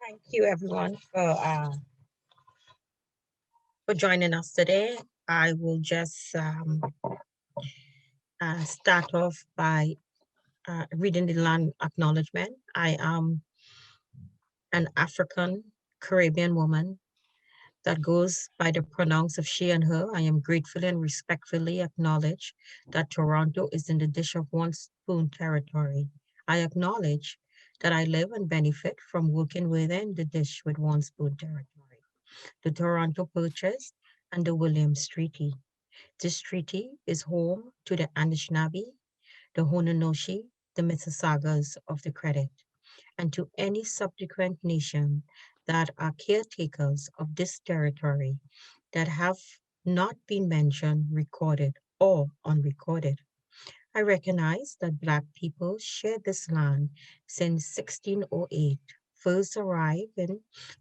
Thank you, everyone, for joining us today. I will just start off by reading the land acknowledgement. I am an African Caribbean woman that goes by the pronouns of she and her. I am gratefully and respectfully acknowledge that Toronto is in the dish of one spoon territory. I acknowledge that I live and benefit from working within the dish with one spoon territory. The Toronto Purchase and the Williams Treaty. This treaty is home to the Anishinaabe, the Haudenosaunee, the Mississaugas of the Credit, and to any subsequent nation that are caretakers of this territory that have not been mentioned, recorded, or unrecorded. I recognize that Black people shared this land since 1608, first arriving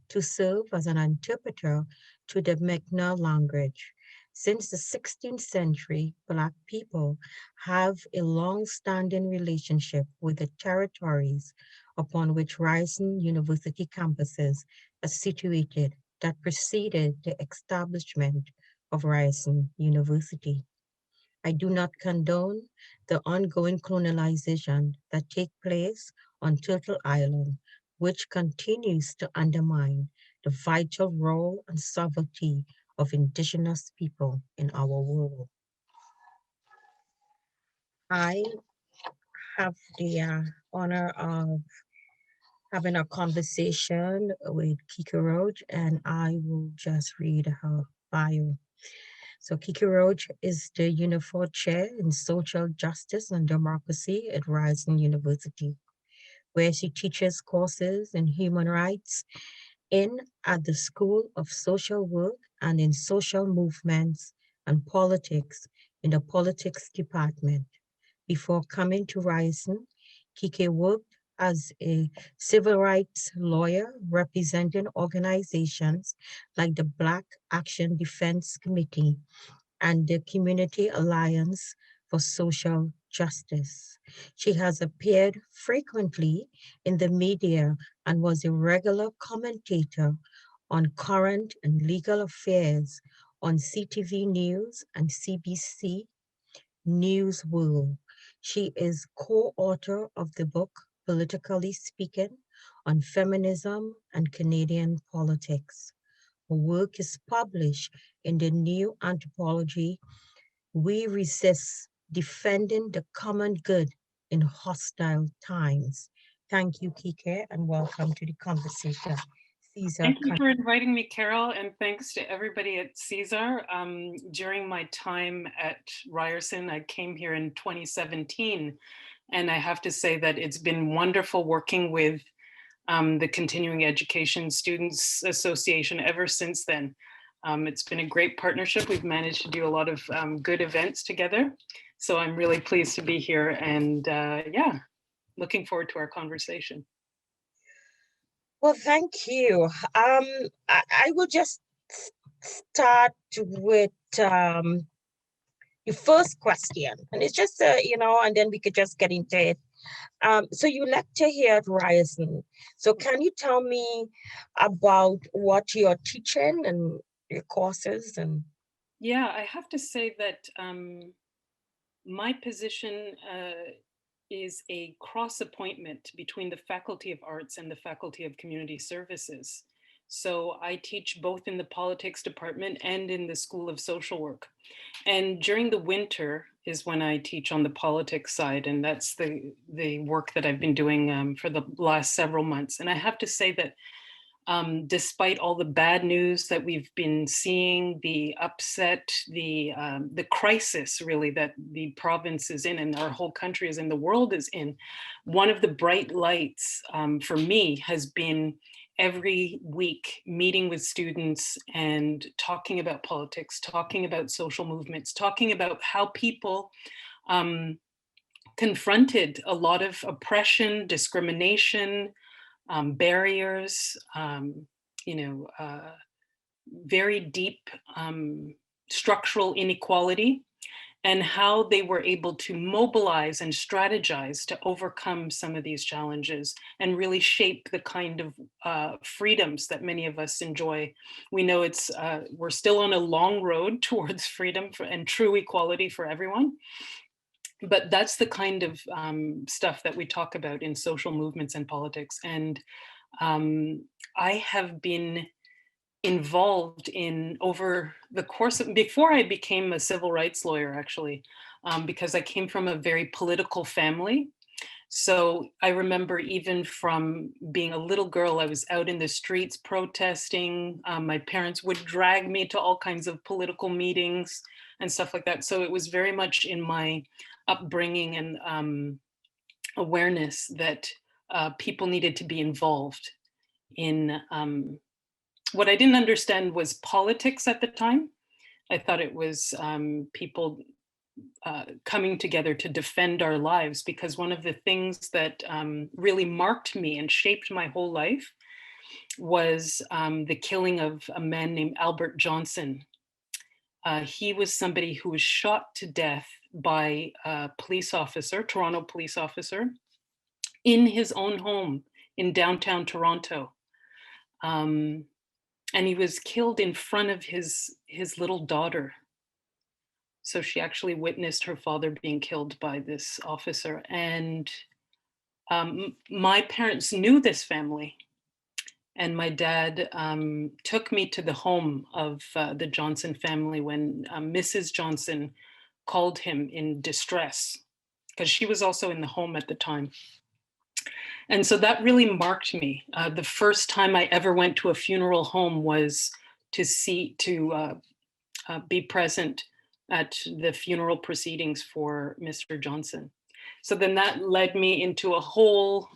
to serve as an interpreter to the Mi'kmaq language. Since the 16th century, Black people have a long-standing relationship with the territories upon which Ryerson University campuses are situated that preceded the establishment of Ryerson University. I do not condone the ongoing colonialization that takes place on Turtle Island, which continues to undermine the vital role and sovereignty of Indigenous people in our world. I have the honor of having a conversation with Kika Roach, and I will just read her bio. So Kiki Roach is the Unifor Chair in Social Justice and Democracy at Ryerson University, where she teaches courses in human rights in at the School of Social Work and in social movements and politics in the politics department. Before coming to Ryerson, Kike worked as a civil rights lawyer representing organizations like the Black Action Defense Committee and the Community Alliance for Social Justice. She has appeared frequently in the media and was a regular commentator on current and legal affairs on CTV News and CBC News World. She is co-author of the book Politically Speaking on Feminism and Canadian Politics. Her work is published in the new anthology, We Resist, Defending the Common Good in Hostile Times. Thank you, Kike, and welcome to the conversation. CESAR. Thank you for inviting me, Carol, and thanks to everybody at CESAR. During my time at Ryerson, I came here in 2017, and I have to say that it's been wonderful working with the Continuing Education Students Association ever since then. It's been a great partnership. We've managed to do a lot of good events together. So I'm really pleased to be here and yeah, looking forward to our conversation. Well, thank you. I will just start with your first question. And it's just, and then we could just get into it. So you lecture here at Ryerson. So can you tell me about what you're teaching and your courses? And yeah, I have to say that my position is a cross appointment between the Faculty of Arts and the Faculty of Community Services. So I teach both in the politics department and in the School of Social Work. And during the winter is when I teach on the politics side, and that's the work that I've been doing for the last several months. And I have to say that despite all the bad news that we've been seeing, the upset, the crisis really that the province is in and our whole country is in, the world is in, one of the bright lights for me has been every week meeting with students and talking about politics, talking about social movements, talking about how people confronted a lot of oppression, discrimination, barriers, very deep structural inequality. and how they were able to mobilize and strategize to overcome some of these challenges and really shape the kind of freedoms that many of us enjoy. We know we're still on a long road towards freedom and true equality for everyone. But that's the kind of stuff that we talk about in social movements and politics. And I have been involved in, over the course of, before I became a civil rights lawyer, actually, because I came from a very political family. So I remember even from being a little girl, I was out in the streets protesting. My parents would drag me to all kinds of political meetings and stuff like that. So it was very much in my upbringing and awareness that people needed to be involved in what I didn't understand was politics at the time. I thought it was people coming together to defend our lives, because one of the things that really marked me and shaped my whole life was the killing of a man named Albert Johnson. He was somebody who was shot to death by a police officer, Toronto police officer, in his own home in downtown Toronto. And he was killed in front of his little daughter. So she actually witnessed her father being killed by this officer. And my parents knew this family. And my dad took me to the home of the Johnson family when Mrs. Johnson called him in distress, because she was also in the home at the time. And so that really marked me. The first time I ever went to a funeral home was to be present at the funeral proceedings for Mr. Johnson. So then that led me into a whole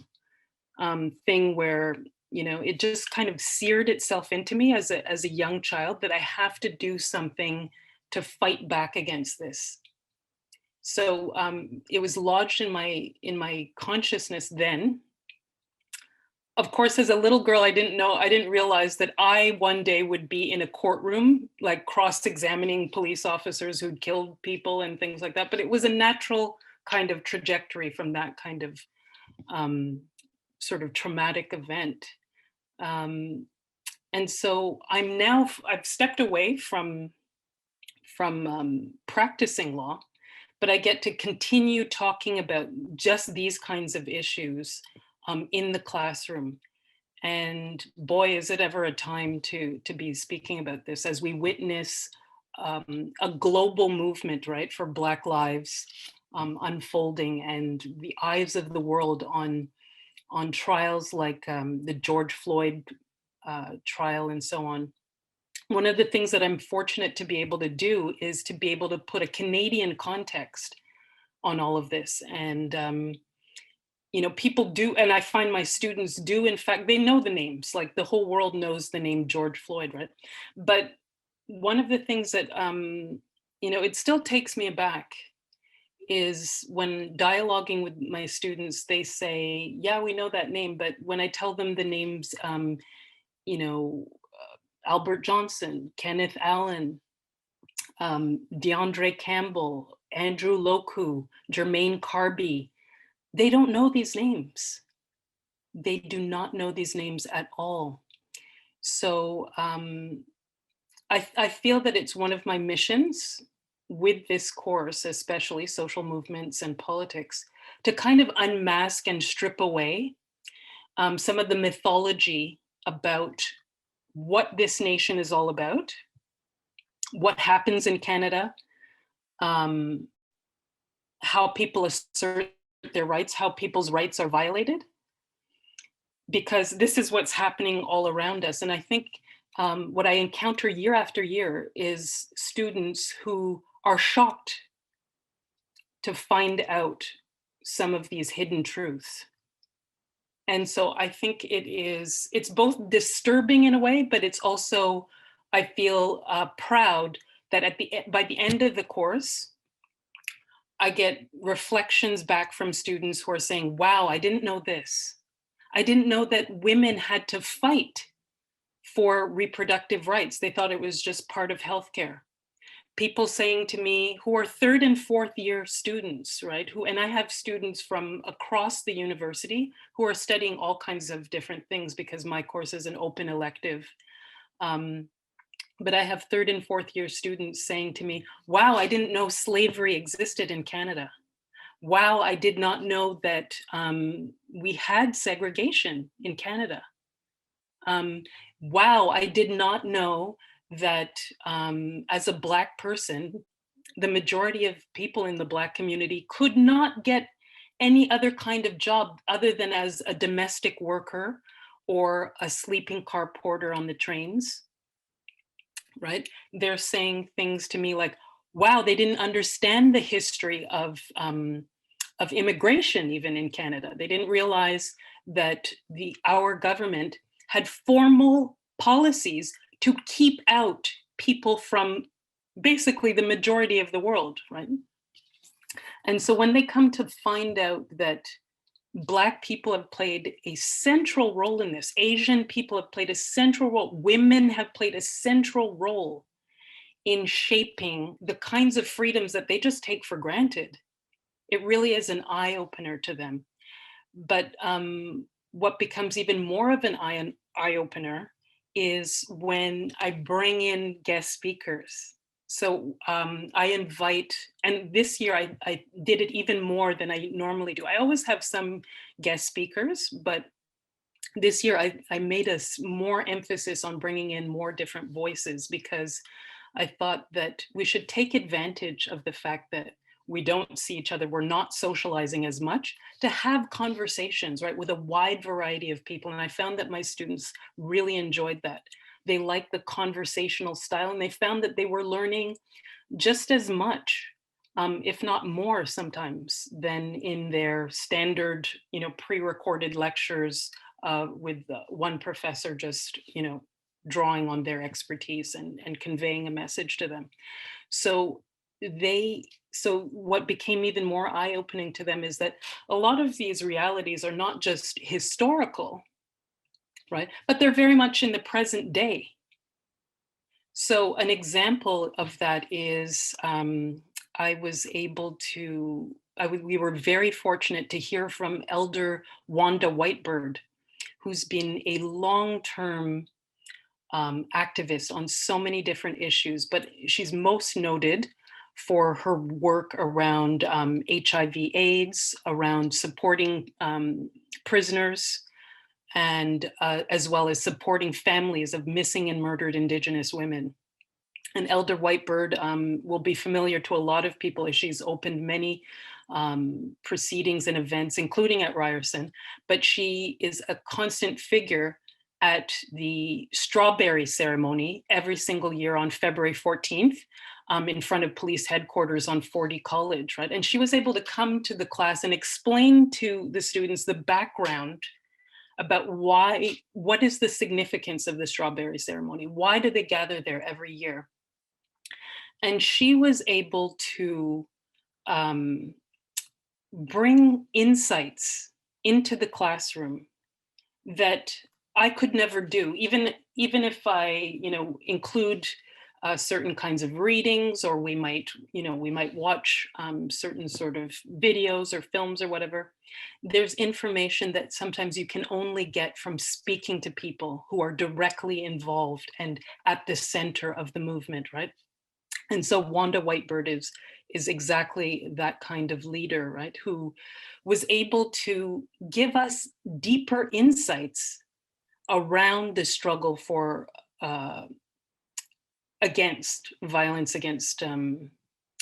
thing where, you know, it just kind of seared itself into me as a young child that I have to do something to fight back against this. So it was lodged in my consciousness then. Of course, as a little girl, I didn't realize that I one day would be in a courtroom, like cross-examining police officers who'd killed people and things like that. But it was a natural kind of trajectory from that kind of sort of traumatic event. And so I've stepped away from practicing law, but I get to continue talking about just these kinds of issues in the classroom. And boy, is it ever a time to be speaking about this as we witness a global movement, right, for Black lives unfolding, and the eyes of the world on trials like the George Floyd trial and so on. One of the things that I'm fortunate to be able to do is to be able to put a Canadian context on all of this. And you know, people do, and I find my students do, in fact, they know the names, like the whole world knows the name George Floyd, right? But one of the things that, you know, it still takes me aback is when dialoguing with my students, they say, yeah, we know that name. But when I tell them the names, you know, Albert Johnson, Kenneth Allen, DeAndre Campbell, Andrew Loku, Jermaine Carby, they don't know these names. They do not know these names at all. So I feel that it's one of my missions with this course, especially social movements and politics, to kind of unmask and strip away some of the mythology about what this nation is all about, what happens in Canada, how people assert their rights, how people's rights are violated, because this is what's happening all around us. And I think what I encounter year after year is students who are shocked to find out some of these hidden truths. And so I think it's both disturbing in a way, but it's also, I feel proud that by the end of the course, I get reflections back from students who are saying, wow, I didn't know this. I didn't know that women had to fight for reproductive rights. They thought it was just part of healthcare. people saying to me who are third and fourth year students, right? And I have students from across the university who are studying all kinds of different things because my course is an open elective. But I have third and fourth year students saying to me, wow, I didn't know slavery existed in Canada. Wow, I did not know that we had segregation in Canada. Wow, I did not know that as a Black person, the majority of people in the Black community could not get any other kind of job other than as a domestic worker or a sleeping car porter on the trains, right? They're saying things to me like, wow, they didn't understand the history of immigration even in Canada. They didn't realize that our government had formal policies to keep out people from basically the majority of the world, right? And so when they come to find out that Black people have played a central role in this, Asian people have played a central role, women have played a central role in shaping the kinds of freedoms that they just take for granted, it really is an eye opener to them. But what becomes even more of an eye opener is when I bring in guest speakers. So I invite, and this year I did it even more than I normally do. I always have some guest speakers, but this year I made a more emphasis on bringing in more different voices because I thought that we should take advantage of the fact that we don't see each other, we're not socializing as much, to have conversations, right, with a wide variety of people. And I found that my students really enjoyed that. They liked the conversational style, and they found that they were learning just as much, if not more sometimes, than in their standard, pre-recorded lectures with one professor just, drawing on their expertise and conveying a message to them. So what became even more eye-opening to them is that a lot of these realities are not just historical, right? But they're very much in the present day. So an example of that is I was able to, we were very fortunate to hear from Elder Wanda Whitebird, who's been a long-term activist on so many different issues, but she's most noted for her work around HIV/AIDS, around supporting prisoners, and as well as supporting families of missing and murdered Indigenous women. And Elder Whitebird will be familiar to a lot of people as she's opened many proceedings and events, including at Ryerson, but she is a constant figure at the strawberry ceremony every single year on February 14th in front of police headquarters on 40 College, right? And she was able to come to the class and explain to the students the background about what is the significance of the strawberry ceremony? Why do they gather there every year? And she was able to bring insights into the classroom that I could never do, even if I, include certain kinds of readings, or we might watch certain sort of videos or films or whatever. There's information that sometimes you can only get from speaking to people who are directly involved and at the center of the movement, right? And so Wanda Whitebird is exactly that kind of leader, right? Who was able to give us deeper insights around the struggle for against violence against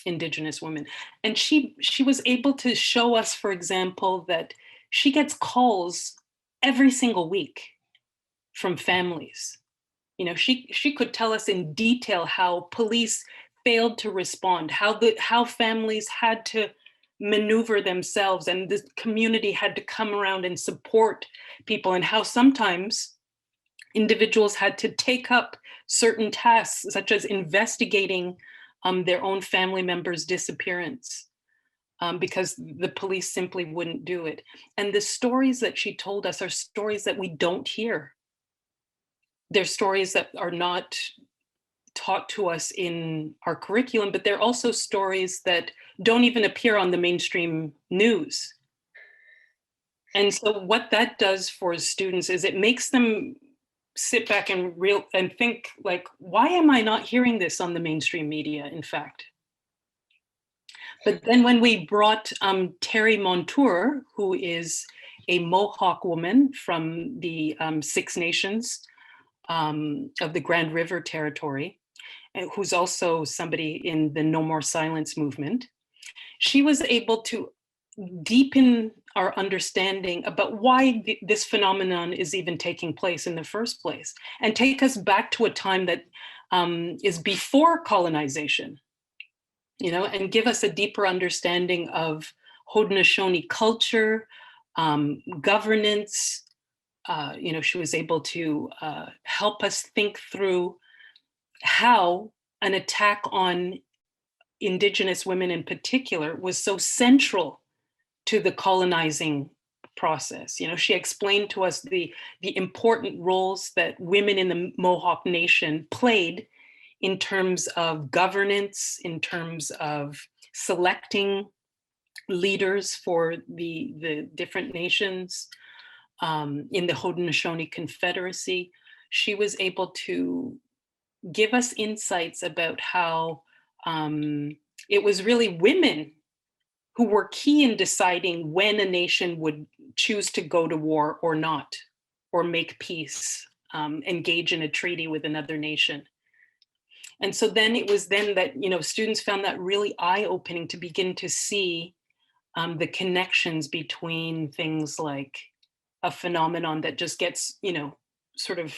Indigenous women. And she was able to show us, for example, that she gets calls every single week from families. She could tell us in detail how police failed to respond, how families had to maneuver themselves and the community had to come around and support people, and how sometimes individuals had to take up certain tasks, such as investigating their own family member's disappearance, because the police simply wouldn't do it. And the stories that she told us are stories that we don't hear. They're stories that are not taught to us in our curriculum, but they're also stories that don't even appear on the mainstream news. And so what that does for students is it makes them sit back and think, like, why am I not hearing this on the mainstream media, in fact? But then when we brought Terry Montour, who is a Mohawk woman from the Six Nations of the Grand River Territory, who's also somebody in the No More Silence movement, she was able to deepen our understanding about why this phenomenon is even taking place in the first place, and take us back to a time that is before colonization, and give us a deeper understanding of Haudenosaunee culture, governance. She was able to help us think through how an attack on Indigenous women in particular was so central to the colonizing process. She explained to us the important roles that women in the Mohawk Nation played in terms of governance, in terms of selecting leaders for the different nations in the Haudenosaunee Confederacy. She was able to give us insights about how it was really women who were key in deciding when a nation would choose to go to war or not, or make peace, engage in a treaty with another nation. And so then it was then that, students found that really eye-opening to begin to see the connections between things like a phenomenon that just gets, sort of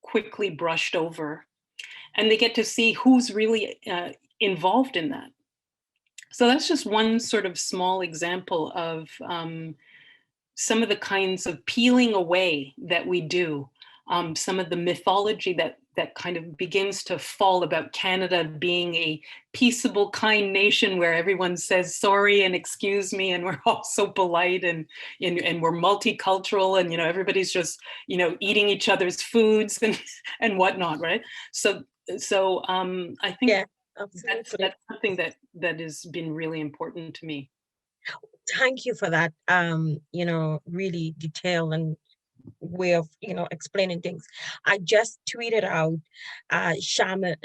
quickly brushed over. And they get to see who's really involved in that. So that's just one sort of small example of some of the kinds of peeling away that we do, some of the mythology that kind of begins to fall about Canada being a peaceable, kind nation where everyone says sorry and excuse me, and we're all so polite, and we're multicultural, and everybody's just eating each other's foods and whatnot, right? So I think that's something that has been really important to me. Thank you for that, really detailed and way of explaining things. I just tweeted out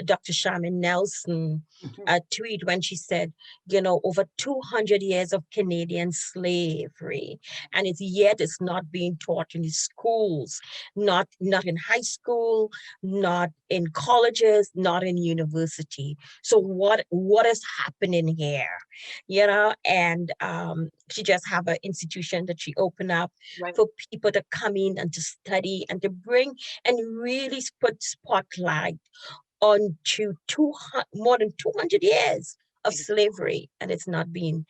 Dr. Shaman Nelson tweet when she said, over 200 years of Canadian slavery, and it's not being taught in the schools, not in high school, not in colleges, not in university. So what is happening here? And she just have an institution that she opened up for people to come in and to study and to bring and really put spotlight onto more than 200 years of slavery. And it's not being,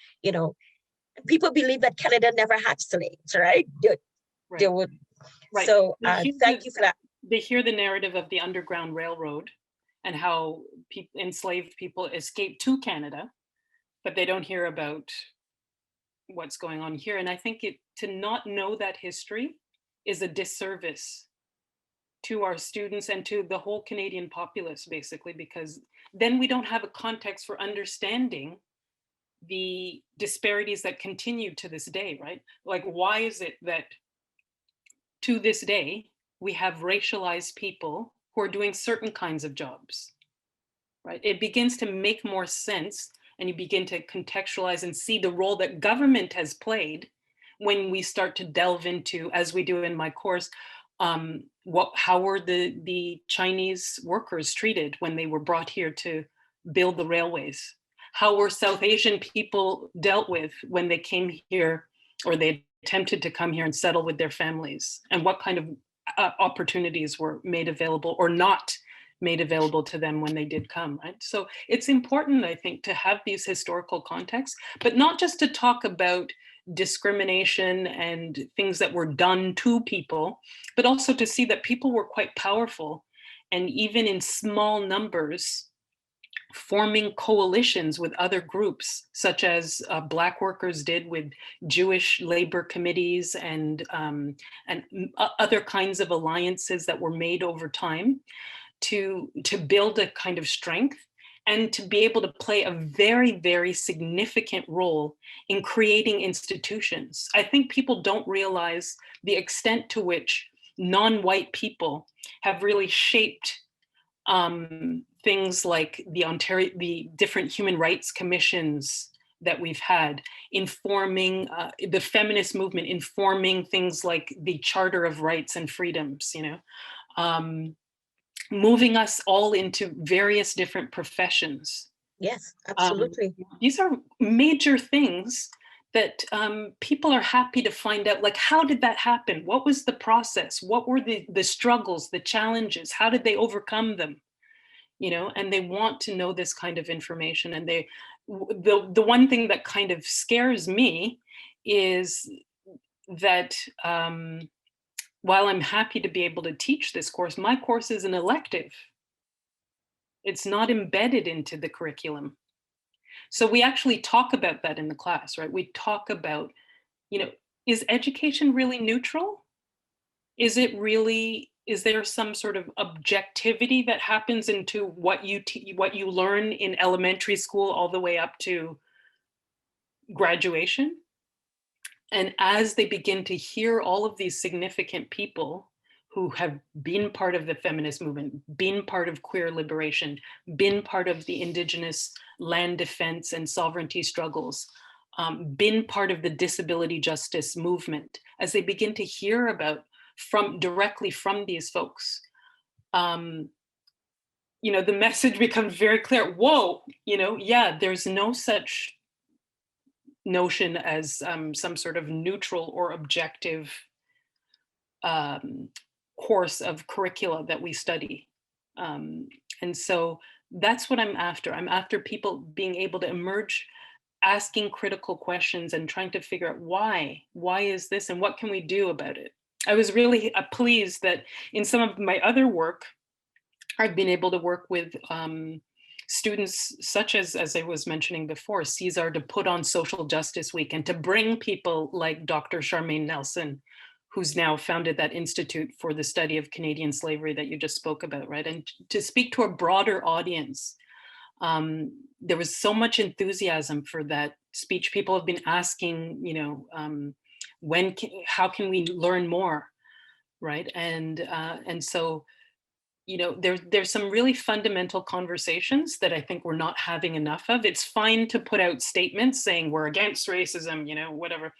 people believe that Canada never had slaves, right? They would. Right. So thank you for that. They hear the narrative of the Underground Railroad and how enslaved people escaped to Canada, but they don't hear about what's going on here. And I think to not know that history is a disservice to our students and to the whole Canadian populace, basically, because then we don't have a context for understanding the disparities that continue to this day, right? Like, why is it that to this day, we have racialized people who are doing certain kinds of jobs, right? It begins to make more sense, and you begin to contextualize and see the role that government has played when we start to delve into, as we do in my course, how were the Chinese workers treated when they were brought here to build the railways? How were South Asian people dealt with when they came here, or they attempted to come here and settle with their families? And what kind of opportunities were made available or not made available to them when they did come, right? So it's important, I think, to have these historical contexts, but not just to talk about discrimination and things that were done to people, but also to see that people were quite powerful, and even in small numbers, forming coalitions with other groups, such as Black workers did with Jewish labor committees and other kinds of alliances that were made over time to build a kind of strength and to be able to play a very, very significant role in creating institutions. I think people don't realize the extent to which non-white people have really shaped things like the different human rights commissions that we've had, informing the feminist movement, informing things like the Charter of Rights and Freedoms, moving us all into various different professions. Yes, absolutely. These are major things that people are happy to find out, like, how did that happen? What was the process? What were the struggles, the challenges? How did they overcome them? And they want to know this kind of information. And the one thing that kind of scares me is that while I'm happy to be able to teach this course, my course is an elective. It's not embedded into the curriculum. So we actually talk about that in the class, right? We talk about, is education really neutral? Is there some sort of objectivity that happens into what you learn in elementary school all the way up to graduation? And as they begin to hear all of these significant people who have been part of the feminist movement, been part of queer liberation, been part of the Indigenous land defense and sovereignty struggles, been part of the disability justice movement, as they begin to hear about directly from these folks, the message becomes very clear. Whoa, there's no such notion as some sort of neutral or objective course of curricula that we study. And so that's what I'm after. I'm after people being able to emerge, asking critical questions and trying to figure out why is this and what can we do about it? I was really pleased that in some of my other work, I've been able to work with students such as I was mentioning before, CESAR, to put on Social Justice Week and to bring people like Dr. Charmaine Nelson, who's now founded that Institute for the Study of Canadian Slavery that you just spoke about, right? And to speak to a broader audience. There was so much enthusiasm for that speech. People have been asking, how can we learn more, right? And so, there's some really fundamental conversations that I think we're not having enough of. It's fine to put out statements saying we're against racism, whatever,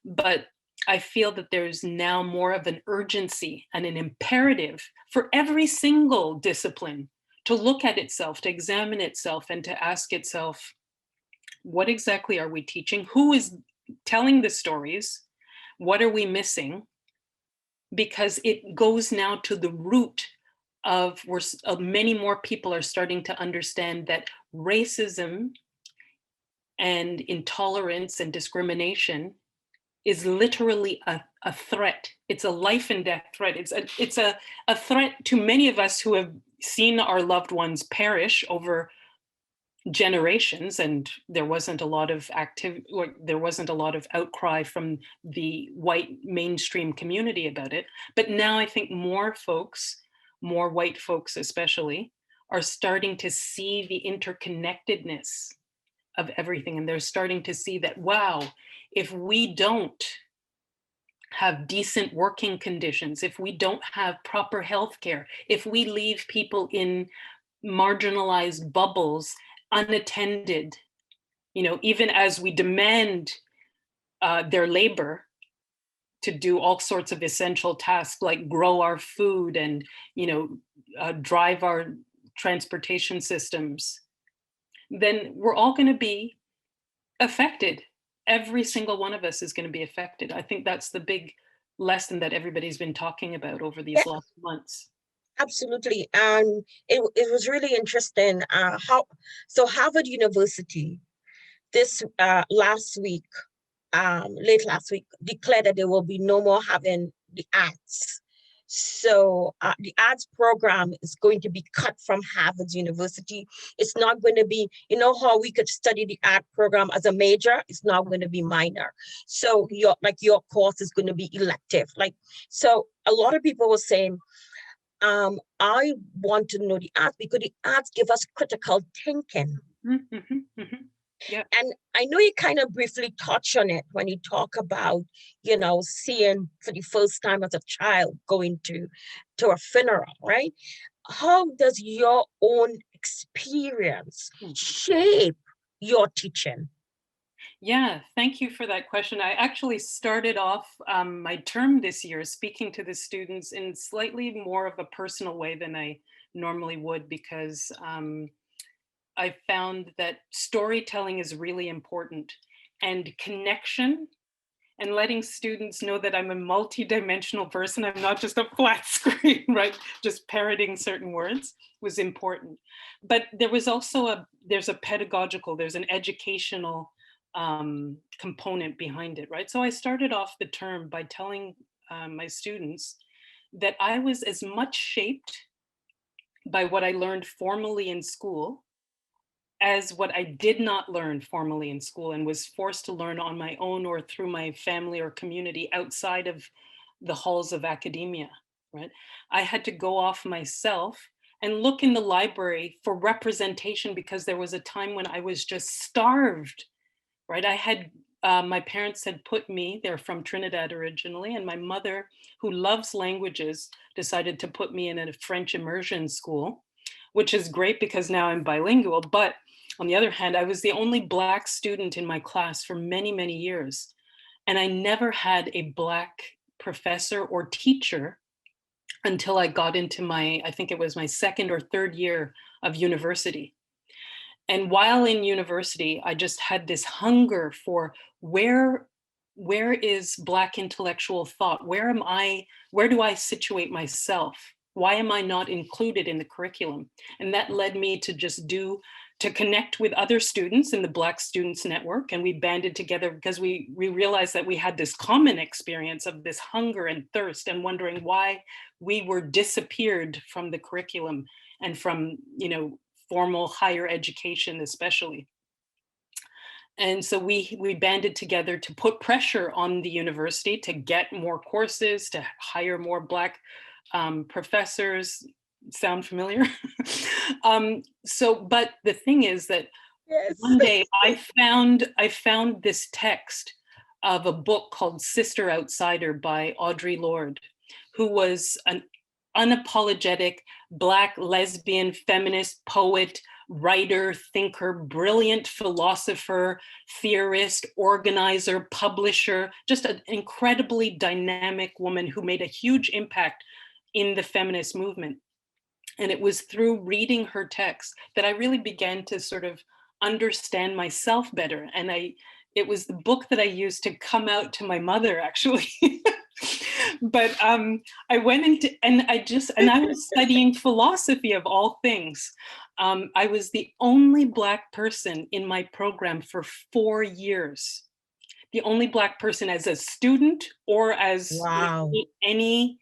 but I feel that there's now more of an urgency and an imperative for every single discipline to look at itself, to examine itself, and to ask itself, what exactly are we teaching? Who is telling the stories? What are we missing? Because it goes now to the root of many more people are starting to understand that racism and intolerance and discrimination is literally a threat. It's a life and death threat. It's a threat to many of us who have seen our loved ones perish over generations, and there wasn't a lot of outcry from the white mainstream community about it. But now I think more white folks especially, are starting to see the interconnectedness of everything. And they're starting to see that, wow, if we don't have decent working conditions, if we don't have proper healthcare, if we leave people in marginalized bubbles unattended, even as we demand their labor to do all sorts of essential tasks like grow our food and drive our transportation systems, then we're all going to be affected. Every single one of us is going to be affected. I think that's the big lesson that everybody's been talking about over these last months. Absolutely. And it was really interesting so Harvard University this last week, late last week, declared that there will be no more having the arts. So the arts program is going to be cut from Harvard University. It's not going to be, how we could study the art program as a major, it's not going to be minor. So your course is going to be elective. So a lot of people were saying, I want to know the arts because the arts give us critical thinking. Yeah. And I know you kind of briefly touch on it when you talk about, seeing for the first time as a child going to a funeral, right? How does your own experience shape your teaching? Yeah, thank you for that question. I actually started off my term this year speaking to the students in slightly more of a personal way than I normally would, because I found that storytelling is really important, and connection, and letting students know that I'm a multidimensional person. I'm not just a flat screen, right? Just parroting certain words was important. But there was also there's a pedagogical, there's an educational component behind it, right? So I started off the term by telling my students that I was as much shaped by what I learned formally in school as what I did not learn formally in school and was forced to learn on my own or through my family or community outside of the halls of academia, right? I had to go off myself and look in the library for representation, because there was a time when I was just starved, right? I had my parents had put me, they're from Trinidad originally, and my mother, who loves languages, decided to put me in a French immersion school, which is great because now I'm bilingual. But on the other hand, I was the only Black student in my class for many, many years. And I never had a Black professor or teacher until I got into I think it was my second or third year of university. And while in university, I just had this hunger for where is Black intellectual thought? Where do I situate myself? Why am I not included in the curriculum? And that led me to to connect with other students in the Black Students Network. And we banded together because we realized that we had this common experience of this hunger and thirst and wondering why we were disappeared from the curriculum and from, formal higher education especially. And so we banded together to put pressure on the university to get more courses, to hire more Black professors. Sound familiar? But the thing is that Yes. one day I found this text of a book called Sister Outsider by Audre Lorde, who was an unapologetic Black lesbian feminist poet, writer, thinker, brilliant philosopher, theorist, organizer, publisher, just an incredibly dynamic woman who made a huge impact in the feminist movement. And it was through reading her text that I really began to sort of understand myself better. And it was the book that I used to come out to my mother, actually. But I went into, and I was studying philosophy of all things. I was the only Black person in my program for 4 years. The only Black person as a student or as Wow. any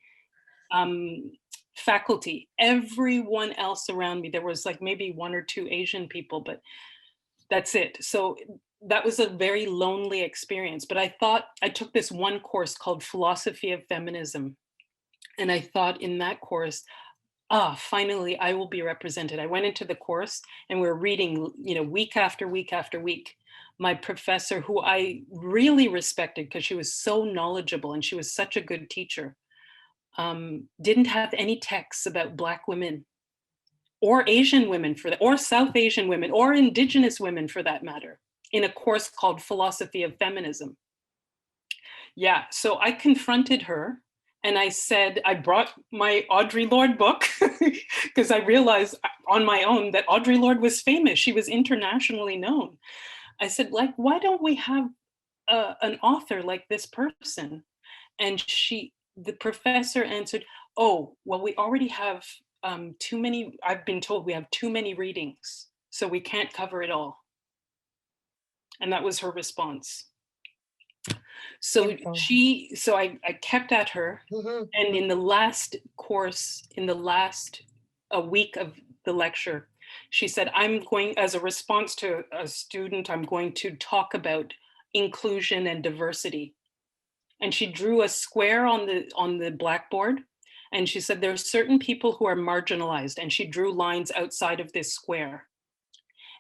faculty. Everyone else around me, there was like maybe 1 or 2 Asian people, but that's it. So that was a very lonely experience. But I took this one course called Philosophy of Feminism. And I thought in that course, finally I will be represented. I went into the course and we're reading, week after week after week. My professor, who I really respected because she was so knowledgeable and she was such a good teacher, didn't have any texts about Black women or Asian women or South Asian women or Indigenous women for that matter, in a course called Philosophy of Feminism. Yeah, so I confronted her and I said, I brought my Audre Lorde book because I realized on my own that Audre Lorde was famous. She was internationally known. I said, why don't we have an author like this person? And the professor answered, oh, well, we already have too many, I've been told we have too many readings, so we can't cover it all. And that was her response. So I kept at her. And in the last course, in the last a week of the lecture, she said, I'm going, as a response to a student, I'm going to talk about inclusion and diversity. And she drew a square on the blackboard And she said, there are certain people who are marginalized, and she drew lines outside of this square.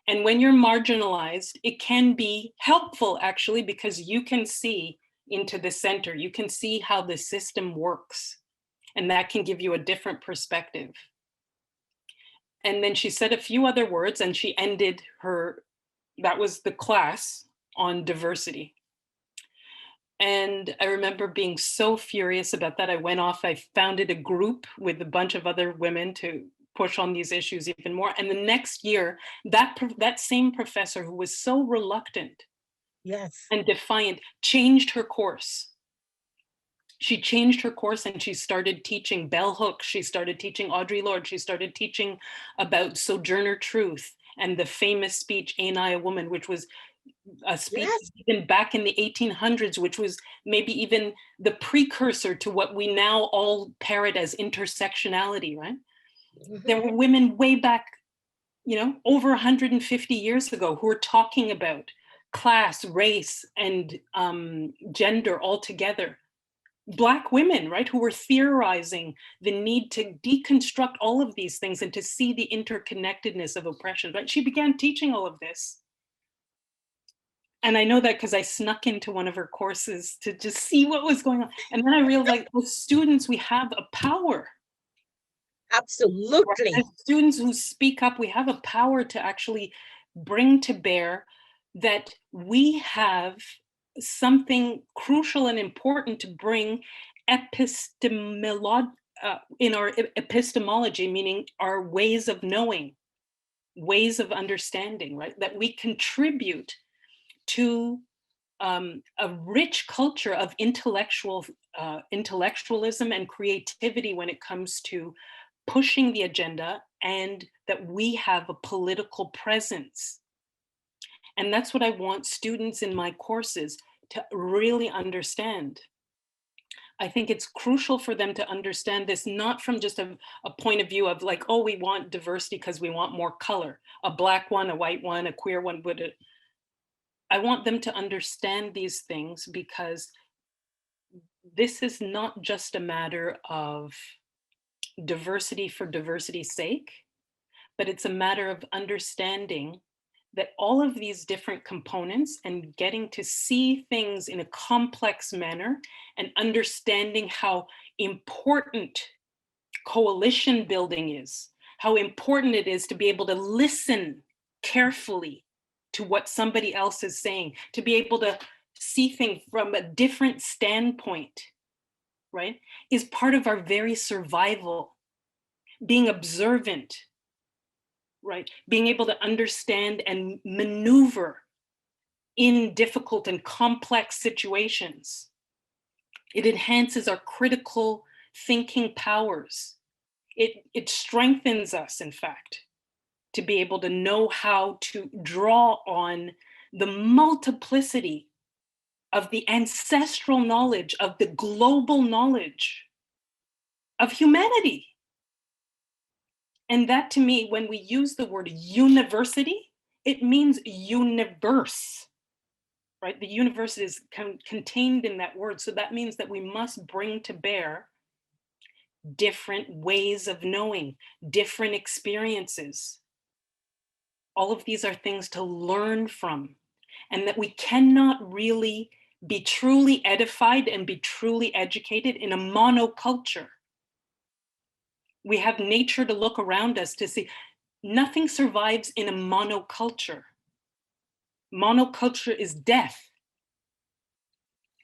And when you're marginalized, it can be helpful actually, because you can see into the center, you can see how the system works, and that can give you a different perspective. And then she said a few other words, and she ended her, that was the class on diversity. And I remember being so furious about that. I went off, I founded a group with a bunch of other women to push on these issues even more. And the next year, that same professor who was so reluctant Yes. and defiant changed her course. She changed her course and she started teaching bell hooks. She started teaching Audre Lorde. She started teaching about Sojourner Truth and the famous speech, Ain't I a Woman, which was a speech Yes. even back in the 1800s, which was maybe even the precursor to what we now all parrot as intersectionality, right? There were women way back, over 150 years ago who were talking about class, race, and gender all together. Black women, right, who were theorizing the need to deconstruct all of these things and to see the interconnectedness of oppression, right? She began teaching all of this. And I know that because I snuck into one of her courses to just see what was going on. And then I realized, as students, we have a power. Absolutely. As students who speak up, we have a power to actually bring to bear that we have something crucial and important to bring in our epistemology, meaning our ways of knowing, ways of understanding, right? That we contribute to a rich culture of intellectualism and creativity when it comes to pushing the agenda, and that we have a political presence. And that's what I want students in my courses to really understand. I think it's crucial for them to understand this, not from just a point of view of like, oh, we want diversity because we want more color, a Black one, a white one, a queer one. I want them to understand these things because this is not just a matter of diversity for diversity's sake, but it's a matter of understanding that all of these different components and getting to see things in a complex manner and understanding how important coalition building is, how important it is to be able to listen carefully to what somebody else is saying, to be able to see things from a different standpoint, right, is part of our very survival. Being observant, right, being able to understand and maneuver in difficult and complex situations. It enhances our critical thinking powers. It strengthens us, in fact, to be able to know how to draw on the multiplicity of the ancestral knowledge, of the global knowledge of humanity. And that, to me, when we use the word university, it means universe, right? The universe is contained in that word. So that means that we must bring to bear different ways of knowing, different experiences. All of these are things to learn from, and that we cannot really be truly edified and be truly educated in a monoculture. We have nature to look around us to see. Nothing survives in a monoculture. Monoculture is death.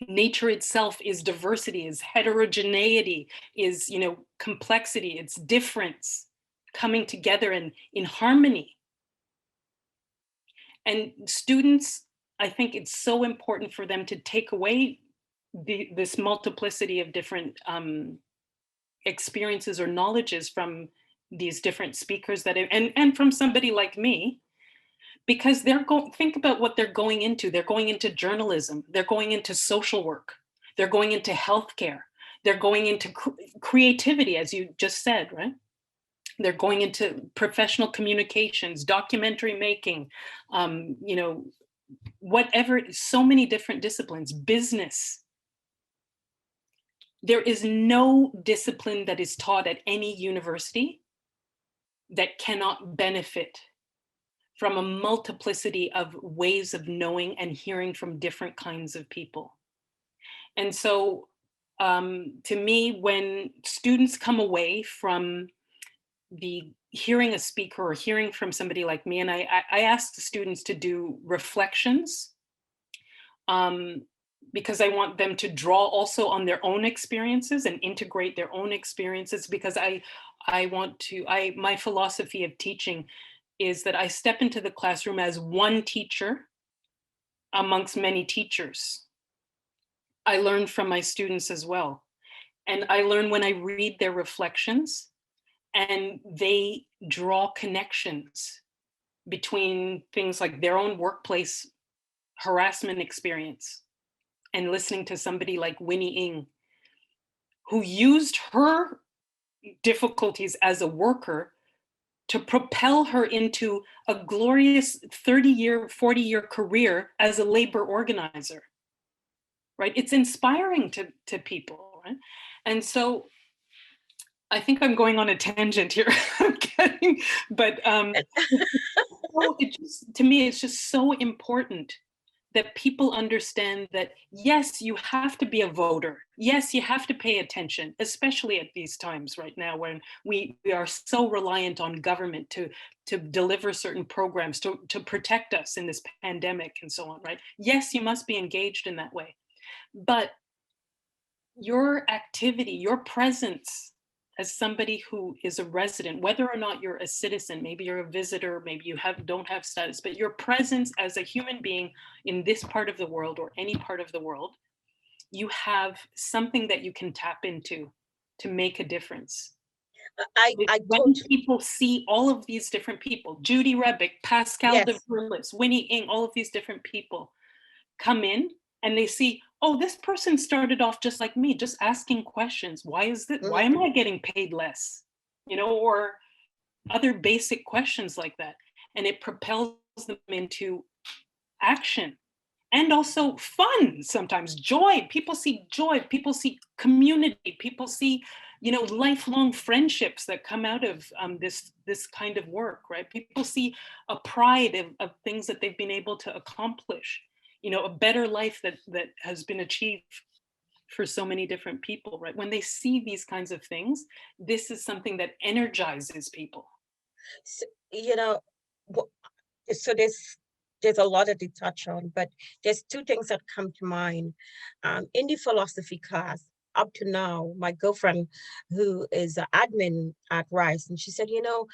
Nature itself is diversity, is heterogeneity, is, complexity, it's difference coming together and in harmony. And students, I think it's so important for them to take away this multiplicity of different experiences or knowledges from these different speakers and from somebody like me, because think about what they're going into. They're going into journalism, they're going into social work, they're going into healthcare, they're going into creativity, as you just said, right? They're going into professional communications, documentary making, whatever, so many different disciplines, business. there is no discipline that is taught at any university that cannot benefit from a multiplicity of ways of knowing and hearing from different kinds of people. And so to me, when students come away from the hearing a speaker or hearing from somebody like me, and I ask the students to do reflections, because I want them to draw also on their own experiences and integrate their own experiences, because my philosophy of teaching is that I step into the classroom as one teacher amongst many teachers. I learn from my students as well. And I learn when I read their reflections and they draw connections between things like their own workplace harassment experience and listening to somebody like Winnie Ng, who used her difficulties as a worker to propel her into a glorious 30-year, 40-year career as a labor organizer, right? It's inspiring to people, right? And so I think I'm going on a tangent here. I'm kidding, but to me, it's just so important that people understand that, yes, you have to be a voter. Yes, you have to pay attention, especially at these times right now when we are so reliant on government to deliver certain programs, to protect us in this pandemic and so on, right? Yes, you must be engaged in that way. But your activity, your presence as somebody who is a resident, whether or not you're a citizen, maybe you're a visitor, maybe you don't have status, but your presence as a human being in this part of the world or any part of the world, you have something that you can tap into to make a difference. When people see all of these different people, Judy Rebick, Pascal de Verlis, Winnie Ng, all of these different people come in and they see, oh, this person started off just like me, just asking questions. Why is that? Why am I getting paid less? You know, or other basic questions like that. And it propels them into action and also fun, sometimes joy. People see joy, people see community, people see, you know, lifelong friendships that come out of this kind of work, right? People see a pride of things that they've been able to accomplish, you know, a better life that has been achieved for so many different people, right? When they see these kinds of things, this is something that energizes people. So, you know, so there's a lot to touch on, but there's two things that come to mind. In the philosophy class, up to now, my girlfriend, who is an admin at Rice, and she said, you know,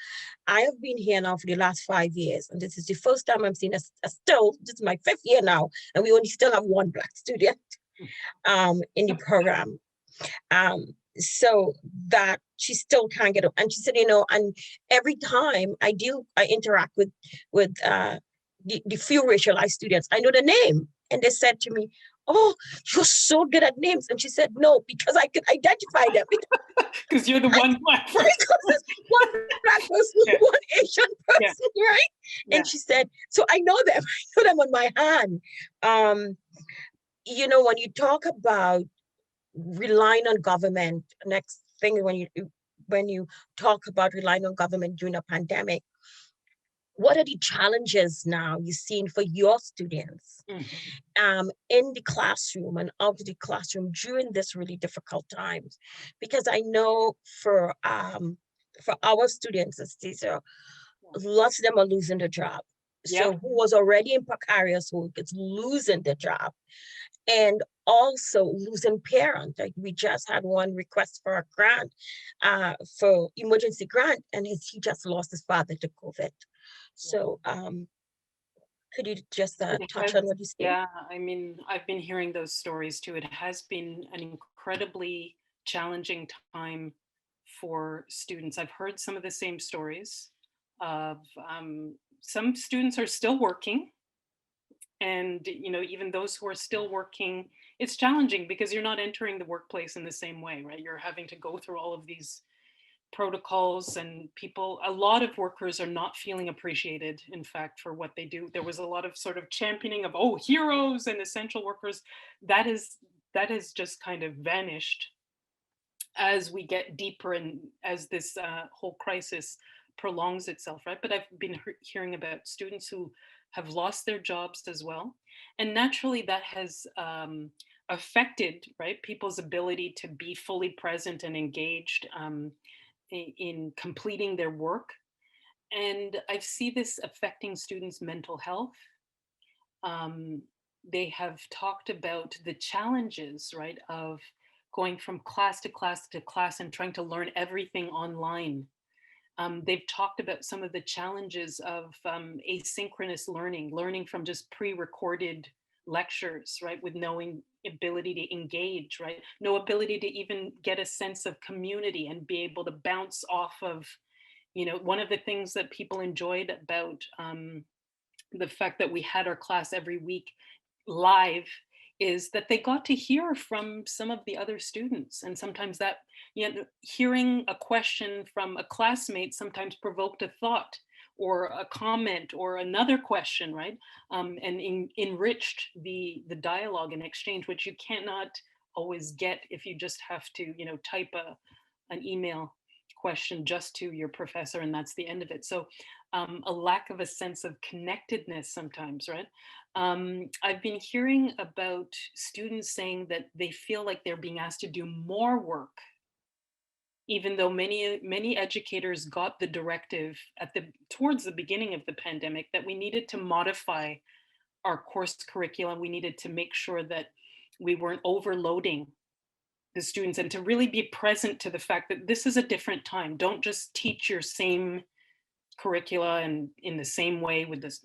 I have been here now for the last 5 years, and this is the first time I'm seeing this is my 5th year now, and we only still have one Black student in the program. So that she still can't get up. And she said, you know, and every time I interact with the few racialized students, I know the name. And they said to me, oh, you're so good at names. And she said, no, because I could identify them. Because you're the one Black person. Because there's one Black person, one Asian person, right? And she said, so I know them. I know them on my hand. You know, when you talk about relying on government, next thing when you talk about relying on government during a pandemic, what are the challenges now you're seeing for your students in the classroom and out of the classroom during this really difficult times? Because I know for our students at CESAR, lots of them are losing their job. So who was already in precarious work is losing their job. And also losing parent. Like we just had one request for a grant, for emergency grant, and he just lost his father to COVID. So could you just touch on what you said? Yeah, I mean, I've been hearing those stories too. It has been an incredibly challenging time for students. I've heard some of the same stories of some students are still working. And, you know, even those who are still working, it's challenging because you're not entering the workplace in the same way, right? You're having to go through all of these protocols, and a lot of workers are not feeling appreciated, in fact, for what they do. There was a lot of sort of championing of, oh, heroes and essential workers. That has just kind of vanished as we get deeper and as this whole crisis prolongs itself, right? But I've been hearing about students who have lost their jobs as well. And naturally, that has affected, right, people's ability to be fully present and engaged in completing their work. And I see this affecting students' mental health. um, they have talked about the challenges, right, of going from class to class to class and trying to learn everything online. They've talked about some of the challenges of asynchronous learning, learning from just pre-recorded lectures, right, with no ability to engage, right, no ability to even get a sense of community and be able to bounce off of, one of the things that people enjoyed about the fact that we had our class every week live is that they got to hear from some of the other students, and sometimes that, hearing a question from a classmate sometimes provoked a thought or a comment or another question, right? And enriched the dialogue and exchange, which you cannot always get if you just have to, type an email question just to your professor and that's the end of it. So a lack of a sense of connectedness sometimes, right? I've been hearing about students saying that they feel like they're being asked to do more work, even though many educators got the directive at the towards the beginning of the pandemic that we needed to modify our course curriculum. We needed to make sure that we weren't overloading the students and to really be present to the fact that this is a different time. Don't just teach your same curricula and in the same way with this,